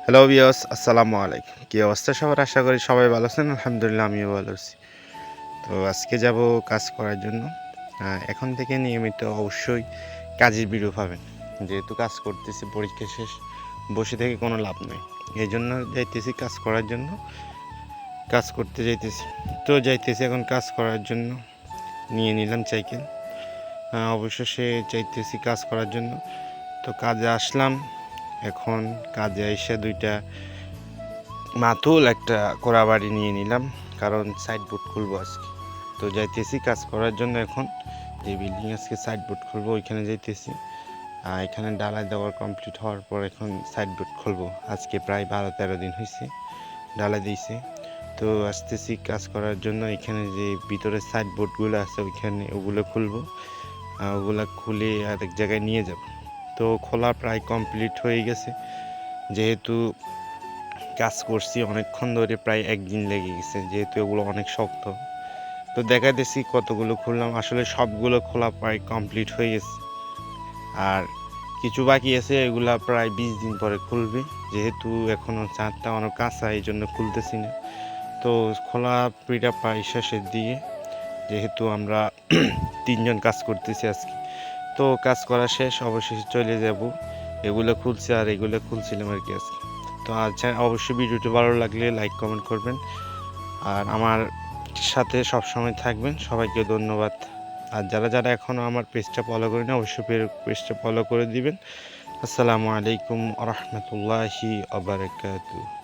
Hello viewers, আসসালামু আলাইকুম। কি অবস্থা সবার? আশা করি সবাই ভালো আছেন। আলহামদুলিল্লাহ আমিও ভালো আছি। তো আজকে যাব কাজ করার জন্য। এখন থেকে নিয়মিত অবশ্যই কাজের ভিডিও পাবেন। যেহেতু কাজ করতেছি, পরীক্ষা শেষ, বসে থেকে কোনো লাভ নেই। এই জন্য যাইতেছি কাজ করার জন্য, কাজ করতে যাইতেছি। তো যাইতেছি এখন কাজ করার জন্য, নিয়ে নিলাম সাইকেল। অবশেষে যাইতেছি কাজ করার জন্য। তো কাজে আসলাম। এখন কাজে এসে দুইটা মাতুল একটা কোড়াবাড়ি নিয়ে নিলাম, কারণ সাইড বোর্ড খুলবো আজকে। তো যাইতেছি কাজ করার জন্য। এখন যে বিল্ডিং আজকে সাইড বোর্ড খুলবো ওইখানে যাইতেছি। এখানে ডালাই দেওয়ার কমপ্লিট হওয়ার পর এখন সাইড বোর্ড খুলবো। আজকে প্রায় 12-13 দিন হয়েছে ডালাই দিয়েছে। তো আসতেছি কাজ করার জন্য। এখানে যে ভিতরে সাইড বোর্ডগুলো আছে ওইখানে ওগুলো খুলবো। ওগুলো খুলে আরেক জায়গায় নিয়ে যাব। তো খোলা প্রায় কমপ্লিট হয়ে গেছে। যেহেতু কাজ করছি অনেকক্ষণ ধরে, প্রায় একদিন লেগে গেছে, যেহেতু এগুলো অনেক শক্ত। তো দেখাইতেছি কতগুলো খুললাম। আসলে সবগুলো খোলা প্রায় কমপ্লিট হয়ে গেছে, আর কিছু বাকি আছে। এগুলা প্রায় 20 দিন পরে খুলবে, যেহেতু এখনও চারটা অনেক কাঁচা, এই জন্য খুলতেছি না। তো খোলা পিঠা প্রায় শেষের দিকে, যেহেতু আমরা 3জন কাজ করতেছি আজকে। তো কাজ করা শেষ, অবশেষে চলে যাব। এগুলো খুলছে আর এগুলো খুলছিলাম আর কি আজকে। তো আচ্ছা, অবশ্যই ভিডিওটি ভালো লাগলে লাইক কমেন্ট করবেন, আর আমার সাথে সবসময় থাকবেন। সবাইকে ধন্যবাদ। আর যারা যারা এখনও আমার পেজটা ফলো করেন, অবশ্যই পেজটা ফলো করে দিবেন। আসসালামু আলাইকুম ওয়া রাহমাতুল্লাহি ওয়া বারাকাতুহু।